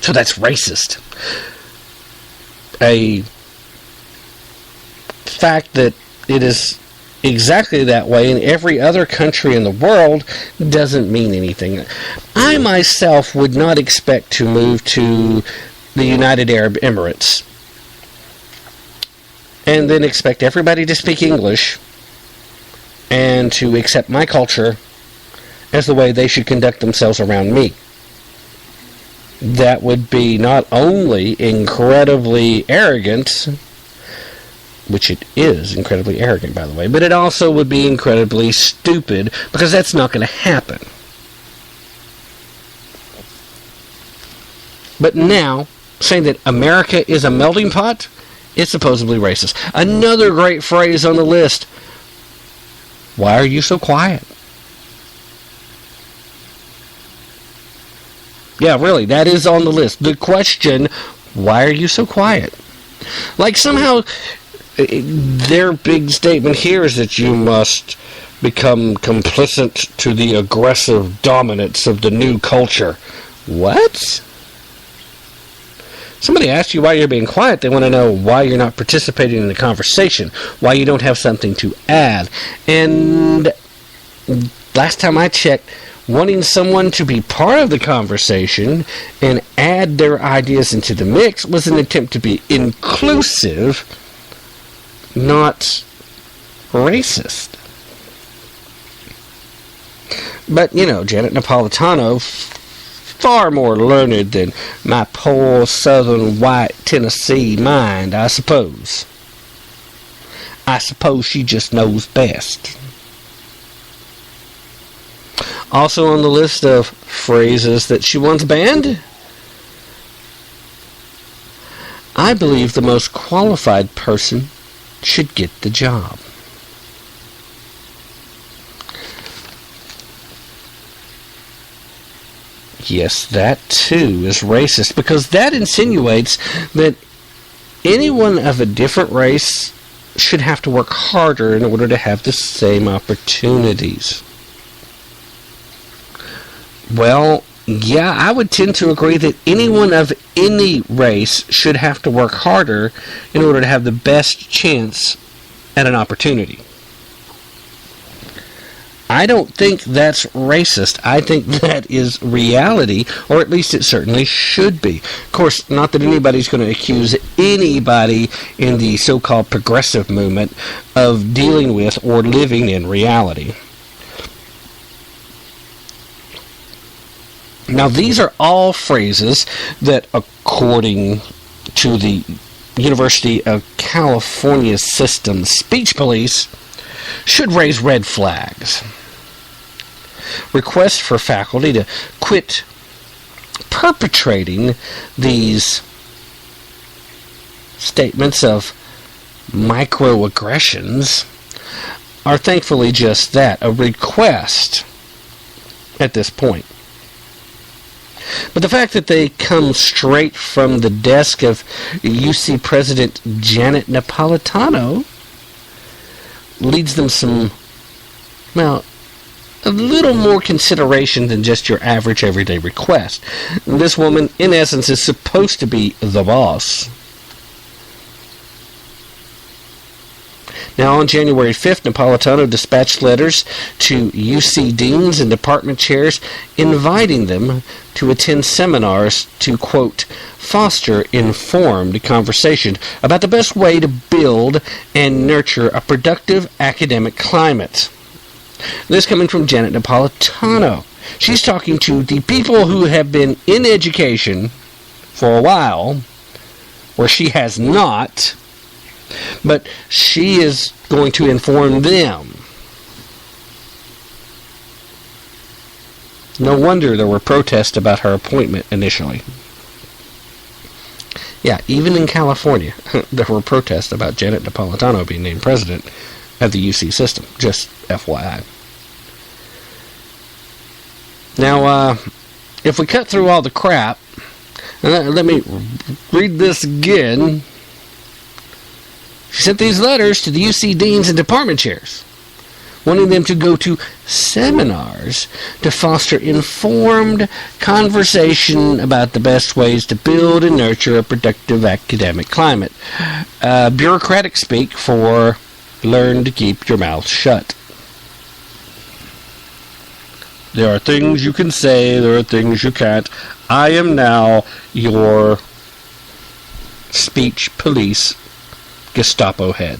So that's racist. A fact that it is exactly that way in every other country in the world doesn't mean anything. I myself would not expect to move to the United Arab Emirates and then expect everybody to speak English and to accept my culture as the way they should conduct themselves around me. That would be not only incredibly arrogant, which it is incredibly arrogant, by the way, but it also would be incredibly stupid, because that's not going to happen. But now, saying that America is a melting pot, it's supposedly racist. Another great phrase on the list: why are you so quiet? Yeah, really, that is on the list. The question, why are you so quiet? Like somehow their big statement here is that you must become complicit to the aggressive dominance of the new culture. What? Somebody asks you why you're being quiet. They want to know why you're not participating in the conversation, why you don't have something to add. And last time I checked, wanting someone to be part of the conversation and add their ideas into the mix was an attempt to be inclusive, not racist. But, Janet-Napolitano, far more learned than my poor southern white Tennessee mind, I suppose. I suppose she just knows best. Also on the list of phrases that she once banned, I believe the most qualified person should get the job. Yes, that too is racist, because that insinuates that anyone of a different race should have to work harder in order to have the same opportunities. Well, yeah, I would tend to agree that anyone of any race should have to work harder in order to have the best chance at an opportunity. I don't think that's racist. I think that is reality, or at least it certainly should be. Of course, not that anybody's going to accuse anybody in the so-called progressive movement of dealing with or living in reality. Now, these are all phrases that, according to the University of California System Speech Police, should raise red flags. Requests for faculty to quit perpetrating these statements of microaggressions are thankfully just that, a request at this point. But the fact that they come straight from the desk of UC President Janet-Napolitano leads them a little more consideration than just your average everyday request. This woman, in essence, is supposed to be the boss. Now, on January 5th, Napolitano dispatched letters to UC deans and department chairs inviting them to attend seminars to, quote, foster informed conversation about the best way to build and nurture a productive academic climate. This coming from Janet Napolitano. She's talking to the people who have been in education for a while, where she has not, but she is going to inform them. No wonder there were protests about her appointment initially. Yeah, even in California, there were protests about Janet Napolitano being named president of the UC system. Just FYI. Now, if we cut through all the crap, and let me read this again. She sent these letters to the UC deans and department chairs, wanting them to go to seminars to foster informed conversation about the best ways to build and nurture a productive academic climate. Bureaucratic speak for learn to keep your mouth shut. There are things you can say, there are things you can't. I am now your speech police Gestapo head.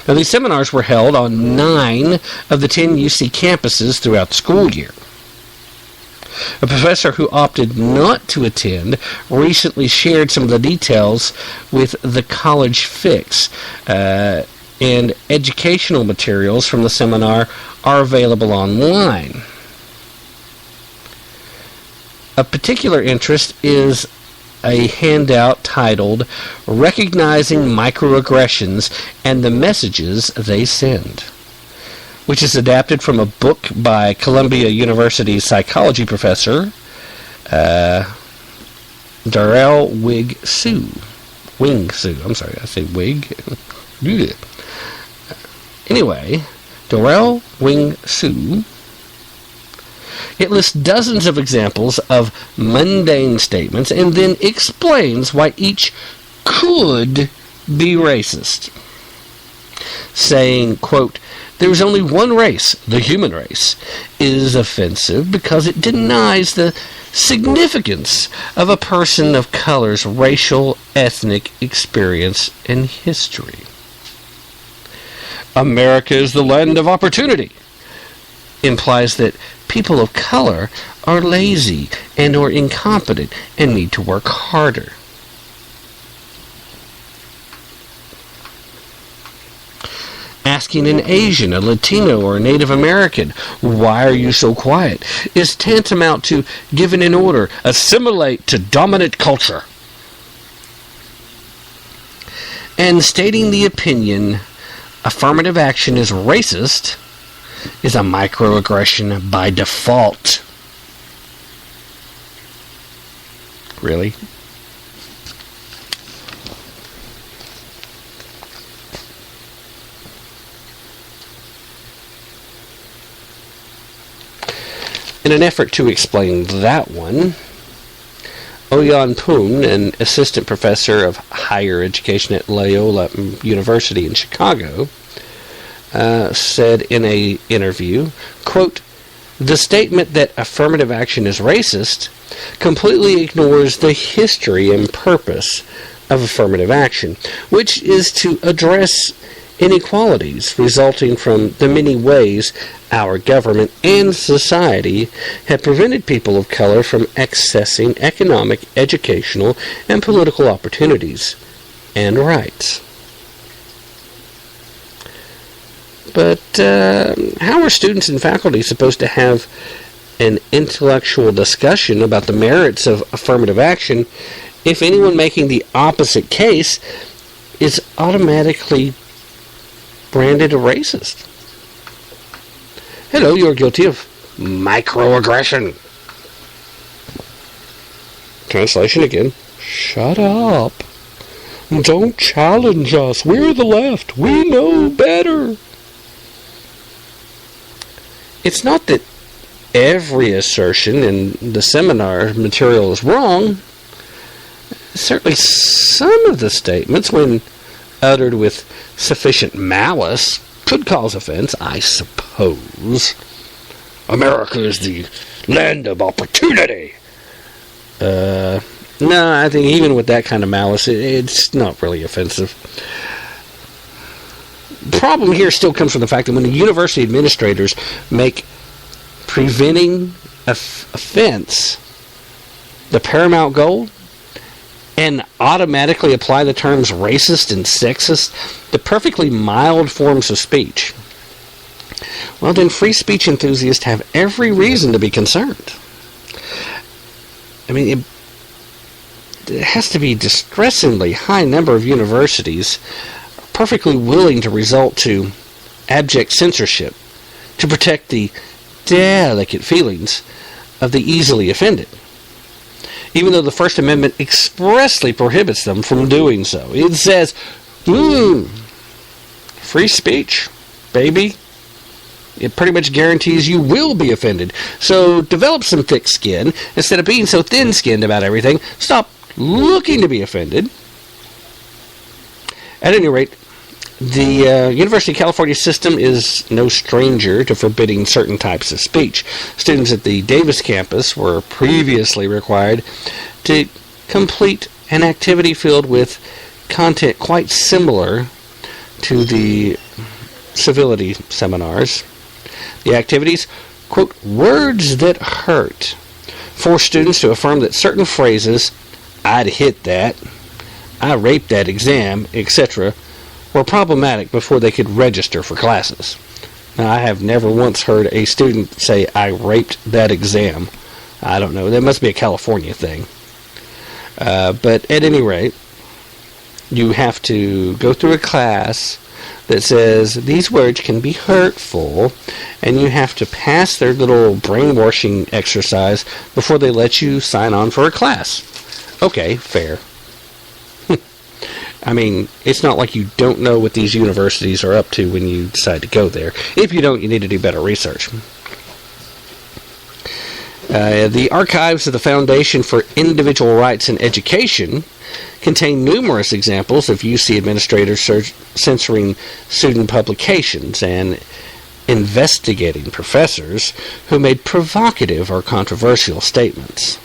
Now, these seminars were held on 9 of the 10 UC campuses throughout the school year. A professor who opted not to attend recently shared some of the details with the College Fix, and educational materials from the seminar are available online. Of particular interest is a handout titled Recognizing Microaggressions and the Messages They Send, which is adapted from a book by Columbia University psychology professor Darrell Wing Sue. I'm sorry, I say Wig. Anyway, Darrell Wing Sue. It lists dozens of examples of mundane statements and then explains why each could be racist, saying, quote, "There is only one race, the human race, is offensive because it denies the significance of a person of color's racial, ethnic experience and history. America is the land of opportunity implies that people of color are lazy and or incompetent and need to work harder. Asking an Asian, a Latino, or a Native American, "Why are you so quiet?" is tantamount to giving an order, assimilate to dominant culture. And stating the opinion, affirmative action is racist, is a microaggression by default. Really? In an effort to explain that one, Oyan Poon, an assistant professor of higher education at Loyola University in Chicago, said in an interview, quote, "The statement that affirmative action is racist completely ignores the history and purpose of affirmative action, which is to address inequalities resulting from the many ways our government and society have prevented people of color from accessing economic, educational, and political opportunities and rights." But how are students and faculty supposed to have an intellectual discussion about the merits of affirmative action if anyone making the opposite case is automatically branded a racist? Hello, you're guilty of microaggression. Translation again. Shut up. Don't challenge us. We're the left. We know better. It's not that every assertion in the seminar material is wrong. Certainly some of the statements, when uttered with sufficient malice, could cause offense, I suppose. America is the land of opportunity. No, I think even with that kind of malice, it's not really offensive. The problem here still comes from the fact that when the university administrators make preventing offense the paramount goal and automatically apply the terms racist and sexist, the perfectly mild forms of speech, well, then free speech enthusiasts have every reason to be concerned. I mean, it has to be a distressingly high number of universities perfectly willing to resort to abject censorship to protect the delicate feelings of the easily offended, even though the First Amendment expressly prohibits them from doing so. It says, free speech, baby. It pretty much guarantees you will be offended. So develop some thick skin. Instead of being so thin-skinned about everything, stop looking to be offended. At any rate, the University of California system is no stranger to forbidding certain types of speech. Students at the Davis campus were previously required to complete an activity filled with content quite similar to the civility seminars. The activities, quote, words that hurt, force students to affirm that certain phrases, I'd hit that, I raped that exam, etc., were problematic before they could register for classes. Now, I have never once heard a student say, I raped that exam. I don't know. That must be a California thing. But at any rate, you have to go through a class that says these words can be hurtful, and you have to pass their little brainwashing exercise before they let you sign on for a class. Okay, fair. I mean, it's not like you don't know what these universities are up to when you decide to go there. If you don't, you need to do better research. The archives of the Foundation for Individual Rights in Education contain numerous examples of UC administrators censoring student publications and investigating professors who made provocative or controversial statements.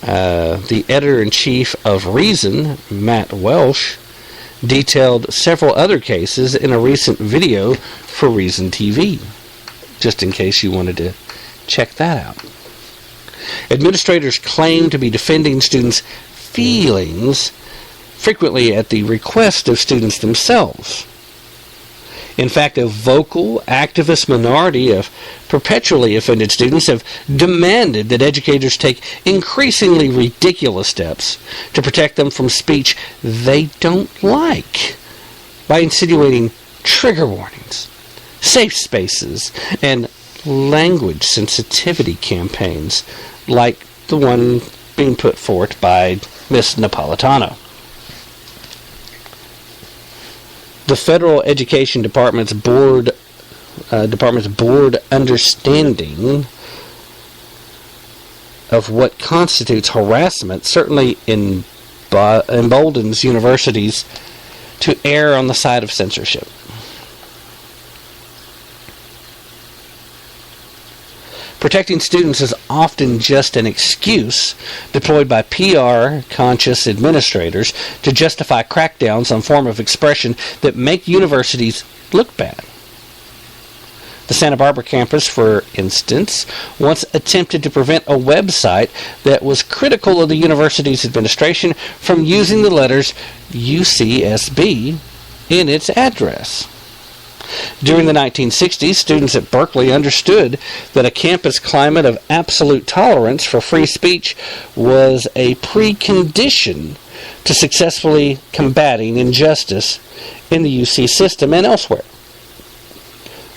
The editor-in-chief of Reason, Matt Welsh, detailed several other cases in a recent video for Reason TV, just in case you wanted to check that out. Administrators claim to be defending students' feelings, frequently at the request of students themselves. In fact, a vocal, activist minority of perpetually offended students have demanded that educators take increasingly ridiculous steps to protect them from speech they don't like by insinuating trigger warnings, safe spaces, and language sensitivity campaigns like the one being put forth by Miss Napolitano. The Federal Education Department's board understanding of what constitutes harassment certainly emboldens universities to err on the side of censorship. Protecting students is often just an excuse deployed by PR-conscious administrators to justify crackdowns on form of expression that make universities look bad. The Santa Barbara campus, for instance, once attempted to prevent a website that was critical of the university's administration from using the letters UCSB in its address. During the 1960s, students at Berkeley understood that a campus climate of absolute tolerance for free speech was a precondition to successfully combating injustice in the UC system and elsewhere.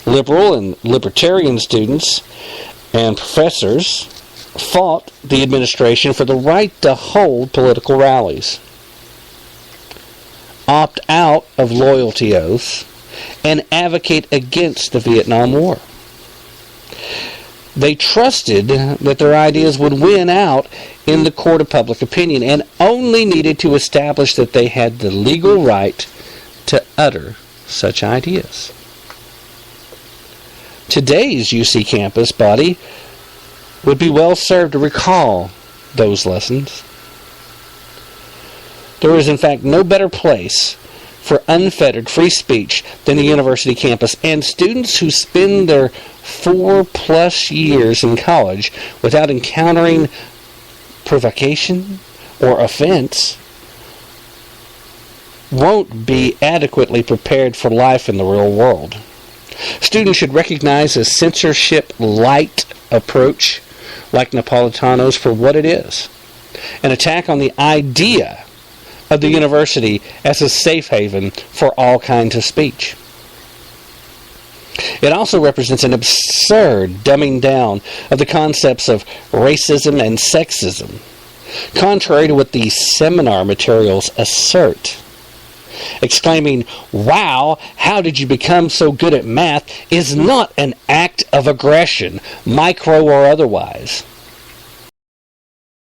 Liberal and libertarian students and professors fought the administration for the right to hold political rallies, opt out of loyalty oaths, and advocate against the Vietnam War. They trusted that their ideas would win out in the court of public opinion and only needed to establish that they had the legal right to utter such ideas. Today's UC campus body would be well served to recall those lessons. There is, in fact, no better place for unfettered free speech than the university campus, and students who spend their 4+ years in college without encountering provocation or offense won't be adequately prepared for life in the real world. Students should recognize a censorship-light approach like Napolitano's for what it is, an attack on the idea of the university as a safe haven for all kinds of speech. It also represents an absurd dumbing down of the concepts of racism and sexism, contrary to what the seminar materials assert. Exclaiming, "Wow, how did you become so good at math?" is not an act of aggression, micro or otherwise.